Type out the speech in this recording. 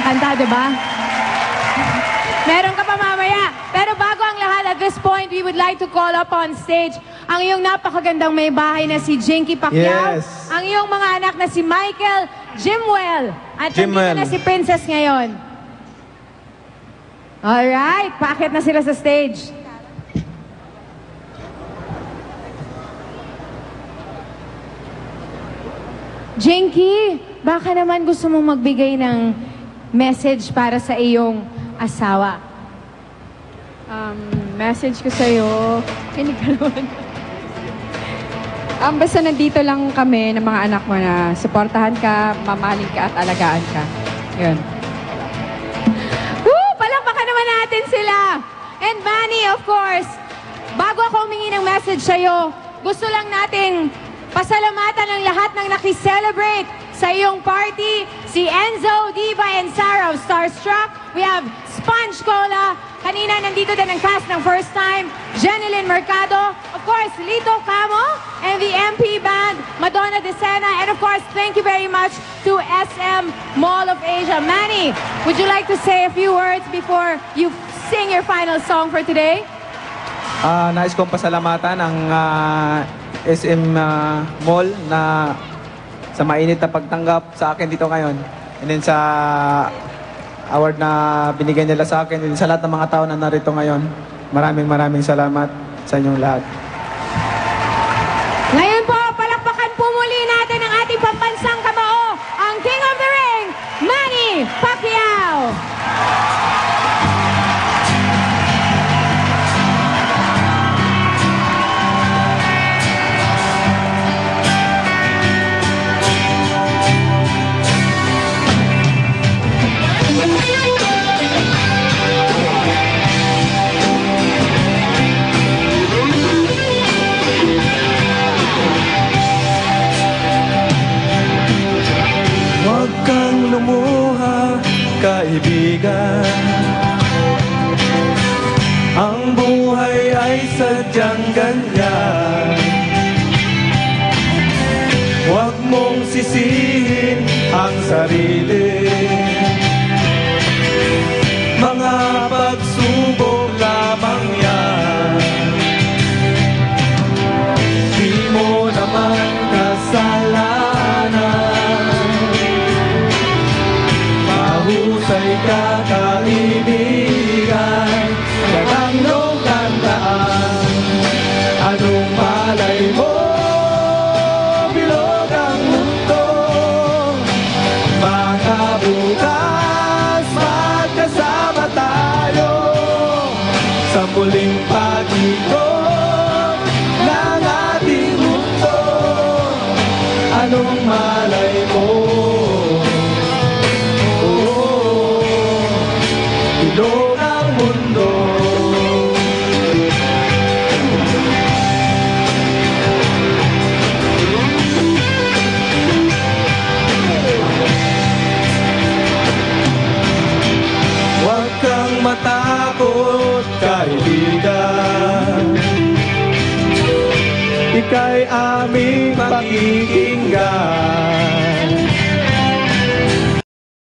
kanta, di ba? Meron ka pa mamaya. Pero bago ang lahat, at this point, we would like to call up on stage ang iyong napakagandang may bahay na si Jinky Pacquiao. Yes. Ang iyong mga anak na si Michael, Jimwell. At nandito na si Princess ngayon. Alright, paakyat na sila sa stage. Jinky, baka naman gusto mong magbigay ng message para sa iyong asawa. Message ko sa'yo, kinikaroon. Basta nandito lang kami ng mga anak mo na supportahan ka, mamahalin ka at alagaan ka. Yun. Woo! Palakpakan naman natin sila! And Manny, of course, bago ako humingi ng message sa'yo, gusto lang nating pasalamatan ang lahat ng nakiselebrate sa iyong party. Si Enzo, Diva, and Sarah of Starstruck. We have Sponge Cola. Kanina nandito din ang cast ng First Time. Jeneline Mercado. Of course, Lito Camo. And the MP Band, Madonna Decena. And of course, thank you very much to SM Mall of Asia. Manny, would you like to say a few words before you sing your final song for today? Nais kong pasalamatan ang SM Mall na sa mainit na pagtanggap sa akin dito ngayon. And then sa award na binigay nila sa akin, and sa lahat ng mga tao na narito ngayon, maraming salamat sa inyong lahat. Ngayon po, palakpakan po muli natin ang ating pambansang kamao, ang King of the Ring, Manny Pacquiao! Huwag kang lumuha, kaibigan. Ang buhay ay sadyang ganyan. Huwag mong sisihin ang sarili. Mga pagsubok lamang yan. Di mo naman kasalanan. Mahusay ka, kaibigan. Yan ang iyong tandaan. Anong malay mo? Bilog ang mundo. Baka bukas magkasama tayo sa muling pag-ikot ng ating mundo. Anong malay mo? Bilog ang mundo. Huwag kang matakot, kaibigan. Ika'y aming pakikinggan.